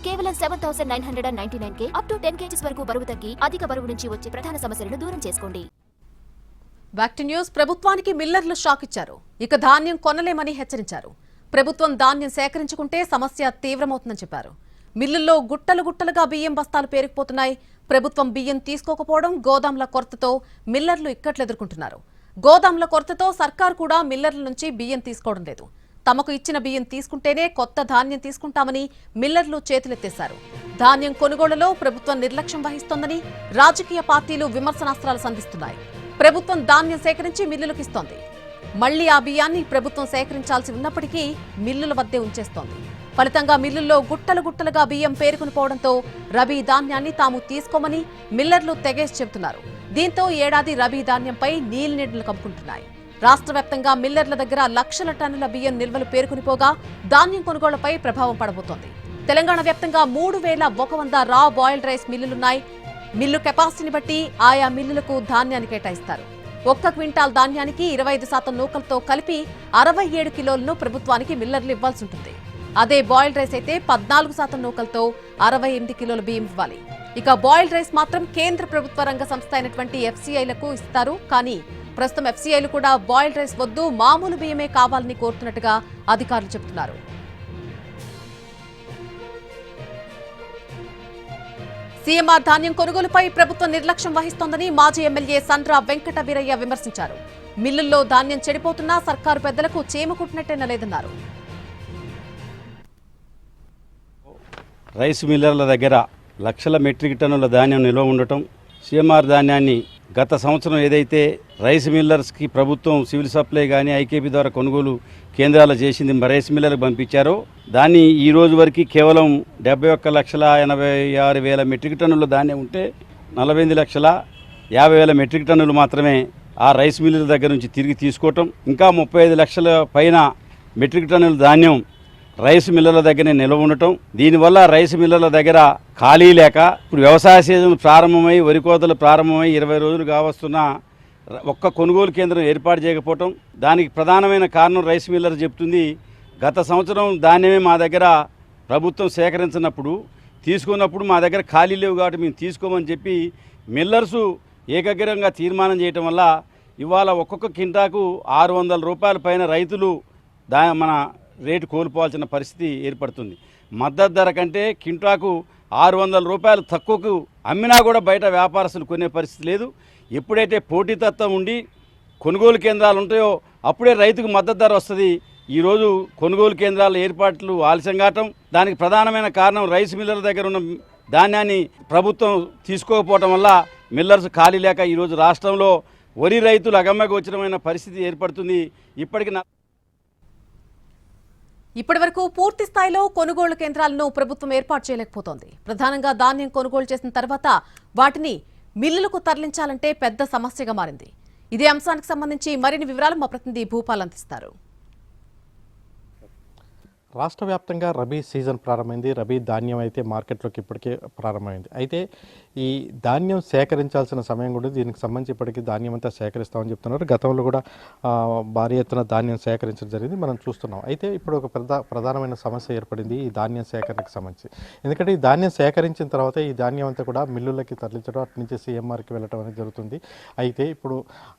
కేవలం 7,999 up to 10 kgs వరకు బరువు తగ్గి అధిక బరువు నుంచి వచ్చే ప్రధాన సమస్యలను దూరం చేసుకోండి. Back to news. ప్రభుత్వానికి మిల్లర్లు షాక్ ఇచ్చారు. ఇక ధాన్యం కొనలేమని హెచ్చరించారు. ప్రభుత్వం ధాన్యం సేకరించుకుంటే సమస్య తీవ్రమవుతుందని చెప్పారు. మిల్లుల్లో గుట్టలు గుట్టలుగా బియ్యం బస్తాలు పేరుకుపోతున్నాయి. ప్రభుత్వం బియ్యం తీసుకోకపోవడం, గోదాంల కొరతతో మిల్లర్లు ఇక్కట్లు ఎదుర్కొంటున్నారు. గోదాంల కొరతతో సర్కార్ కూడా మిల్లర్ల నుంచి బియ్యం తీసుకోవడం లేదు. తమకు ఇచ్చిన బియ్యం తీసుకుంటేనే కొత్త ధాన్యం తీసుకుంటామని మిల్లర్లు చేతులెత్తేశారు. ధాన్యం కొనుగోలులో ప్రభుత్వం నిర్లక్ష్యం వహిస్తోందని రాజకీయ పార్టీలు విమర్శనాస్త్రాలు సంధిస్తున్నాయి. ప్రభుత్వం ధాన్యం సేకరించి మిల్లులకు ఇస్తోంది. మళ్లీ ఆ బియ్యాన్ని ప్రభుత్వం సేకరించాల్సి ఉన్నప్పటికీ మిల్లుల వద్దే ఉంచేస్తోంది. ఫలితంగా మిల్లుల్లో గుట్టలు గుట్టలుగా బియ్యం పేరుకుని పోవడంతో రబీ ధాన్యాన్ని తాము తీసుకోమని మిల్లర్లు తెగేసి చెబుతున్నారు. దీంతో ఏడాది రబీ ధాన్యంపై నీళ్లు కమ్ముకుంటున్నాయి. రాష్ట్ర వ్యాప్తంగా మిల్లర్ల దగ్గర లక్షల టన్నుల బియ్యం నిల్వలు పేరుకునిపోగా ధాన్యం కొనుగోళ్లపై ప్రభావం పడబోతోంది. తెలంగాణ వ్యాప్తంగా 3,100 రా బాయిల్డ్ రైస్ మిల్లులున్నాయి. మిల్లు కెపాసిటీని బట్టి ఆయా మిల్లులకు ధాన్యాన్ని కేటాయిస్తారు. 1 క్వింటాల్ ధాన్యానికి 25% నూకలతో కలిపి 67 కిలోలను ప్రభుత్వానికి మిల్లర్లు ఇవ్వాల్సి ఉంటుంది. అదే బాయిల్డ్ రైస్ అయితే 14% నూకలతో 68 కిలోల బియ్యం ఇవ్వాలి. ఇక బాయిల్డ్ రైస్ మాత్రం కేంద్ర ప్రభుత్వ రంగ సంస్థ అయినటువంటి ఎఫ్సీఐలకు ఇస్తారు. కానీ ప్రస్తుతం ఎఫ్సీఐలు కూడా బాయిల్డ్ రైస్ వద్దు, మామూలు బియ్యమే కావాలని కోరుతున్నట్టుగా అధికారులు చెబుతున్నారు. సీఎంఆర్ ధాన్యం కొనుగోలుపై ప్రభుత్వం నిర్లక్ష్యం వహిస్తోందని మాజీ ఎమ్మెల్యే సండ్ర వెంకట వీరయ్య విమర్శించారు. మిల్లుల్లో ధాన్యం చెడిపోతున్నా సర్కారు పెద్దలకు చీమ కుట్టినట్టేనా లేదన్నారు. రైస్ మిల్లర్ల దగ్గర లక్షల మెట్రిక్ టన్నుల ధాన్యం నిల్వ ఉండటం, సీఎంఆర్ ధాన్యాన్ని గత సంవత్సరం ఏదైతే రైస్ మిల్లర్స్కి ప్రభుత్వం సివిల్ సప్లై కానీ ఐకేపీ ద్వారా కొనుగోలు కేంద్రాలు చేసింది రైస్ మిల్లర్కి పంపించారో దాన్ని ఈ రోజు వరకు కేవలం 71,86,000 మెట్రిక్ టన్నుల ధాన్యం ఉంటే 48,50,000 మెట్రిక్ టన్నులు మాత్రమే ఆ రైస్ మిల్లర్ దగ్గర నుంచి తిరిగి తీసుకోవటం, ఇంకా 35 లక్షల పైన మెట్రిక్ టన్నుల ధాన్యం రైస్ మిల్లర్ల దగ్గరనే నిల్వ ఉండటం. దీనివల్ల రైస్ మిల్లర్ల దగ్గర ఖాళీ లేక ఇప్పుడు వ్యవసాయ సీజన్ ప్రారంభమై వరి కోతలు ప్రారంభమై 20 రోజులు కావస్తున్న ఒక్క కొనుగోలు కేంద్రం ఏర్పాటు చేయకపోవటం. దానికి ప్రధానమైన కారణం రైస్ మిల్లర్ చెప్తుంది, గత సంవత్సరం ధాన్యమే మా దగ్గర ప్రభుత్వం సేకరించినప్పుడు తీసుకున్నప్పుడు మా దగ్గర ఖాళీ లేవు కాబట్టి మేము తీసుకోమని చెప్పి మిల్లర్సు ఏకగ్రీవంగా తీర్మానం చేయటం వల్ల ఇవాళ ఒక్కొక్క కింటాకు 600 రూపాయల పైన రైతులు మన రేటు కోల్పోవాల్సిన పరిస్థితి ఏర్పడుతుంది. మద్దతు ధర కంటే కింటాకు 600 రూపాయలు తక్కువకు అమ్మినా కూడా బయట వ్యాపారస్తులు కొనే పరిస్థితి లేదు. ఎప్పుడైతే పోటీతత్వం ఉండి కొనుగోలు కేంద్రాలు ఉంటాయో అప్పుడే రైతుకు మద్దతు ధర వస్తుంది. ఈరోజు కొనుగోలు కేంద్రాల ఏర్పాట్లు ఆలస్యం కావటం, దానికి ప్రధానమైన కారణం రైస్ మిల్లర్ల దగ్గర ఉన్న ధాన్యాన్ని ప్రభుత్వం తీసుకోకపోవటం వల్ల మిల్లర్స్ ఖాళీ లేక ఈరోజు రాష్ట్రంలో వరి రైతులు అగమ్యగోచరమైన పరిస్థితి ఏర్పడుతుంది. ఇప్పటి వరకు పూర్తి స్థాయిలో కొనుగోలు కేంద్రాలను ప్రభుత్వం ఏర్పాటు చేయలేకపోతోంది. ప్రధానంగా ధాన్యం కొనుగోలు చేసిన తర్వాత వాటిని మిల్లులకు తరలించాలంటే పెద్ద సమస్యగా మారింది. ఇదే అంశానికి సంబంధించి మరిన్ని వివరాలు మా ప్రతినిధి భూపాల్ అందిస్తారు. రాష్ట్ర వ్యాప్తంగా రబీ సీజన్ ప్రారంభమైంది. రబీ ధాన్యం అయితే మార్కెట్లోకి ఇప్పటికే ప్రారంభమైంది. అయితే ఈ ధాన్యం సేకరించాల్సిన సమయం కూడా దీనికి సంబంధించి ఇప్పటికీ ధాన్యం అంతా సేకరిస్తామని చెప్తున్నారు. గతంలో కూడా భారీ ఎత్తున ధాన్యం సేకరించడం జరిగింది, మనం చూస్తున్నాం. అయితే ఇప్పుడు ఒక ప్రధానమైన సమస్య ఏర్పడింది ఈ ధాన్యం సేకరణకు సంబంధించి. ఎందుకంటే ఈ ధాన్యం సేకరించిన తర్వాత ఈ ధాన్యం అంతా కూడా మిల్లులకి తరలించడం, అటు నుంచి సీఎంఆర్కి వెళ్ళడం అనేది జరుగుతుంది. అయితే ఇప్పుడు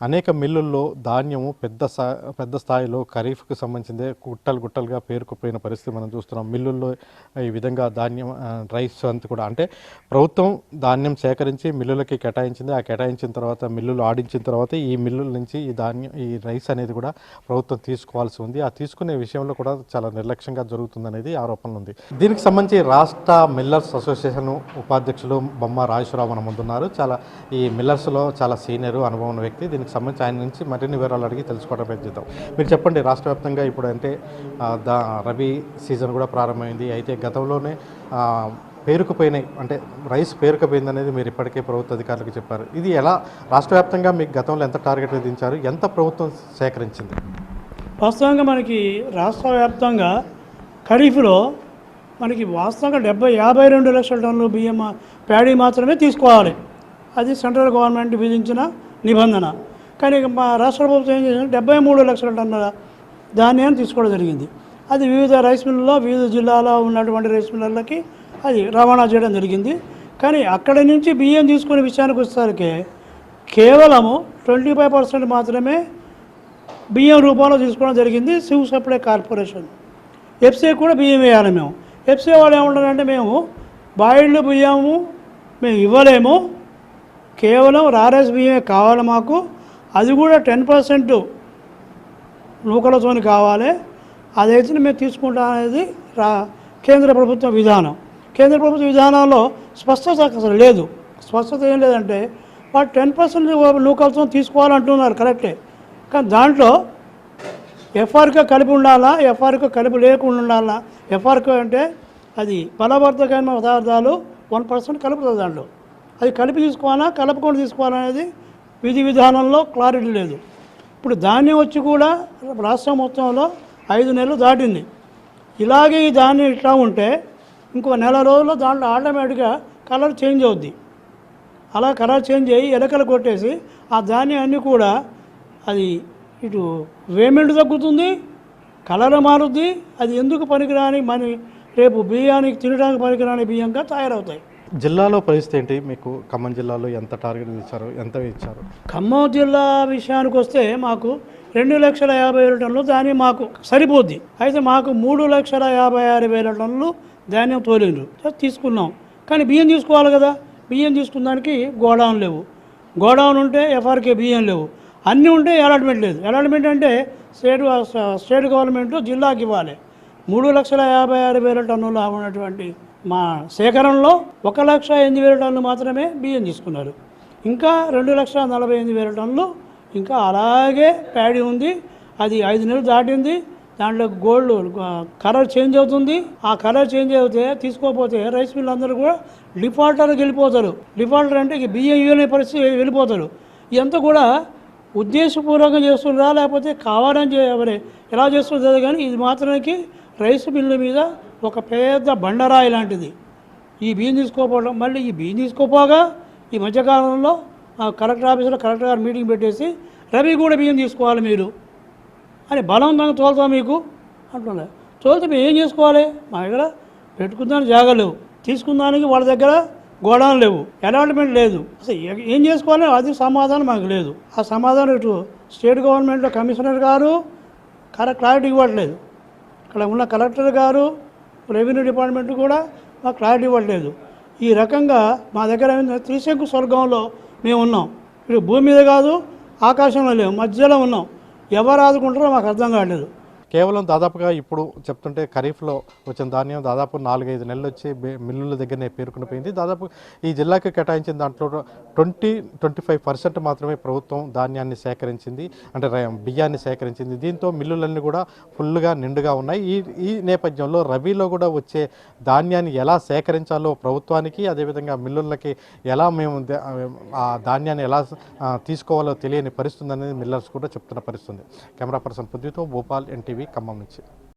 అనేక మిల్లుల్లో ధాన్యము పెద్ద స్థాయిలో ఖరీఫ్కి సంబంధించిందే గుట్టలుగా పేరుకుపోయిన పరిస్థితి మనం చూస్తున్నాం. మిల్లుల్లో ఈ విధంగా ధాన్యం రైస్ అంతా కూడా అంటే ప్రభుత్వం ధాన్యం సేకరించి మిల్లులకి కేటాయించింది. ఆ కేటాయించిన తర్వాత మిల్లులు ఆడించిన తర్వాత ఈ మిల్లుల నుంచి ఈ రైస్ అనేది కూడా ప్రభుత్వం తీసుకోవాల్సి ఉంది. ఆ తీసుకునే విషయంలో కూడా చాలా నిర్లక్ష్యంగా జరుగుతుందనేది ఆరోపణలు ఉంది. దీనికి సంబంధించి రాష్ట్ర మిల్లర్స్ అసోసియేషన్ ఉపాధ్యక్షులు బొమ్మ రాజేశ్వరరావు మన ముందున్నారు. ఈ మిల్లర్స్లో చాలా సీనియర్ అనుభవం ఉన్న వ్యక్తి. దీనికి సంబంధించి ఆయన నుంచి మరిన్ని వివరాలు అడిగి తెలుసుకోవడం ప్రయత్నిద్దాం. మీరు చెప్పండి, రాష్ట్ర వ్యాప్తంగా ఇప్పుడు అంటే రబీ సీజన్ కూడా ప్రారంభమైంది. అయితే గతంలోనే పేరుకుపోయినాయి అంటే రైస్ పేరుకుపోయింది అనేది మీరు ఇప్పటికే ప్రభుత్వ అధికారులకు చెప్పారు. ఇది ఎలా రాష్ట్ర వ్యాప్తంగా మీకు గతంలో ఎంత టార్గెట్ విధించారు, ఎంత ప్రభుత్వం సేకరించింది? వాస్తవంగా మనకి రాష్ట్ర వ్యాప్తంగా ఖరీఫ్లో మనకి వాస్తవంగా 52 లక్షల టన్నులు బియ్యం ప్యాడీ మాత్రమే తీసుకోవాలి. అది సెంట్రల్ గవర్నమెంట్ విధించిన నిబంధన. కానీ మా రాష్ట్ర ప్రభుత్వం ఏం చేసింది, 73 లక్షల టన్నుల ధాన్యాన్ని తీసుకోవడం జరిగింది. అది వివిధ రైస్ మిల్లుల్లో వివిధ జిల్లాలో ఉన్నటువంటి రైస్ మిల్లర్లకి అది రవాణా చేయడం జరిగింది. కానీ అక్కడి నుంచి బియ్యం తీసుకునే విషయానికి వచ్చేసరికి కేవలము 25% మాత్రమే బియ్యం రూపంలో తీసుకోవడం జరిగింది. సివ్ సప్లై కార్పొరేషన్ ఎఫ్సీ కూడా బియ్యం వేయాలి. మేము ఎఫ్సీ వాళ్ళు ఏమంటారంటే మేము బాయిల్డ్ బియ్యము మేము ఇవ్వలేము, కేవలం రారైస్ బియ్యమే కావాలి మాకు, అది కూడా 10% నూకలతోని కావాలి, అదైతే మేము తీసుకుంటాం అనేది కేంద్ర ప్రభుత్వ విధానం. కేంద్ర ప్రభుత్వ విధానంలో స్పష్టత అసలు లేదు. స్పష్టత ఏం లేదంటే వాళ్ళు 10% నూకలతో తీసుకోవాలంటున్నారు కరెక్టే, కానీ దాంట్లో ఎఫ్ఆర్కే కలిపి ఉండాలా, ఎఫ్ఆర్కే కలిపి లేకుండా ఉండాలా. ఎఫ్ఆర్కే అంటే అది బలవర్ధకమైన పదార్థాలు 1% కలుపుతుంది దాంట్లో. అది కలిపి తీసుకోవాలా కలపకుండా తీసుకోవాలనేది విధి విధానంలో క్లారిటీ లేదు. ఇప్పుడు ధాన్యం వచ్చి కూడా రాష్ట్రం మొత్తంలో 5 నెలలు దాటింది. ఇలాగే ఈ ధాన్యం ఇట్లా ఉంటే ఇంకో నెల రోజుల్లో దాంట్లో ఆటోమేటిక్గా కలర్ చేంజ్ అవుద్ది. అలా కలర్ చేంజ్ అయ్యి ఎలకలు కొట్టేసి ఆ ధాన్యం అన్నీ కూడా అది ఇటు వేమెంట్ తగ్గుతుంది, కలర్ మారుద్ది. అది ఎందుకు పనికిరాని రేపు బియ్యానికి తినడానికి పనికిరాని బియ్యంగా తయారవుతాయి. జిల్లాలో పరిస్థితి ఏంటి? మీకు ఖమ్మం జిల్లాలో ఎంత టార్గెట్ ఇచ్చారు, ఎంత ఇచ్చారు? ఖమ్మం జిల్లా విషయానికి వస్తే మాకు 2,50,000 టన్నులు ధాన్యం మాకు సరిపోద్ది. అయితే మాకు 3,56,000 టన్నులు ధాన్యం తోలిండ్రు, తీసుకున్నాం. కానీ బియ్యం తీసుకోవాలి కదా, బియ్యం తీసుకున్నానికి గోడౌన్ లేవు. గోడౌన్ ఉంటే ఎఫ్ఆర్కే బియ్యం లేవు. అన్నీ ఉంటే అలాట్మెంట్ లేదు. అలాట్మెంట్ అంటే స్టేట్ గవర్నమెంట్ జిల్లాకి ఇవ్వాలి. 3,56,000 టన్నులు ఉన్నటువంటి మా సేకరణలో 1,08,000 టన్నులు మాత్రమే బియ్యం తీసుకున్నారు. ఇంకా 2,48,000 టన్నులు ఇంకా అలాగే ప్యాడీ ఉంది. అది 5 నెలలు దాటింది. దాంట్లో గోల్డ్ కలర్ చేంజ్ అవుతుంది. ఆ కలర్ చేంజ్ అవుతే తీసుకోకపోతే రైస్ మిల్ అందరూ కూడా డిఫాల్టర్కి వెళ్ళిపోతారు. డిఫాల్టర్ అంటే ఇక బియ్యం ఇవ్వని పరిస్థితి వెళ్ళిపోతారు. ఇదంతా కూడా ఉద్దేశపూర్వకంగా చేస్తున్నారా లేకపోతే కావాలని ఎవరే ఎలా చేస్తుందో కానీ ఇది మాత్రానికి రైస్ మిల్లు మీద ఒక పెద్ద బండరాయి లాంటిది. ఈ బియ్యం తీసుకోపోవడం, మళ్ళీ ఈ బియ్యం తీసుకోపోగా ఈ మధ్యకాలంలో కలెక్టర్ ఆఫీసులో కలెక్టర్ గారు మీటింగ్ పెట్టేసి రవి కూడా బియ్యం తీసుకోవాలి మీరు అని బలవంతంగా తోలుతాం మీకు అంటున్నారు. తోలితే మేము ఏం చేసుకోవాలి? మా దగ్గర పెట్టుకుందానికి జాగా లేవు, తీసుకుందానికి వాళ్ళ దగ్గర గోడౌన్ లేవు, అలాట్మెంట్ లేదు. అసలు ఏం చేసుకోవాలి అది సమాధానం మాకు లేదు. ఆ సమాధానం ఇటు స్టేట్ గవర్నమెంట్లో కమిషనర్ గారు క్లారిటీ ఇవ్వట్లేదు. ఇక్కడ ఉన్న కలెక్టర్ గారు రెవెన్యూ డిపార్ట్మెంట్ కూడా మాకు క్లారిటీ ఇవ్వట్లేదు. ఈ రకంగా మా దగ్గర త్రిశంకు స్వర్గంలో మేము ఉన్నాం. ఇప్పుడు భూమి మీద కాదు ఆకాశంలో లేవు, మధ్యలో ఉన్నాం. ఎవరు ఆదుకుంటారో మాకు అర్థం కావట్లేదు. కేవలం దాదాపుగా ఇప్పుడు చెప్తుంటే ఖరీఫ్లో వచ్చిన ధాన్యం దాదాపు 4-5 నెలలు వచ్చి మిల్లుల దగ్గరనే పేరుకుని పోయింది. దాదాపు ఈ జిల్లాకి కేటాయించిన దాంట్లో 20-25% మాత్రమే ప్రభుత్వం ధాన్యాన్ని సేకరించింది, అంటే బియ్యాన్ని సేకరించింది. దీంతో మిల్లులన్నీ కూడా ఫుల్గా నిండుగా ఉన్నాయి. ఈ నేపథ్యంలో రబీలో కూడా వచ్చే ధాన్యాన్ని ఎలా సేకరించాలో ప్రభుత్వానికి, అదేవిధంగా మిల్లులకి ఎలా మేము ఆ ధాన్యాన్ని ఎలా తీసుకోవాలో తెలియని పరిస్థితి అనేది మిల్లర్స్ కూడా చెప్తున్న పరిస్థితి. కెమెరా పర్సన్ పుద్దితో భోపాల్, ఎన్టీవీ ఖమ్మం నుంచి.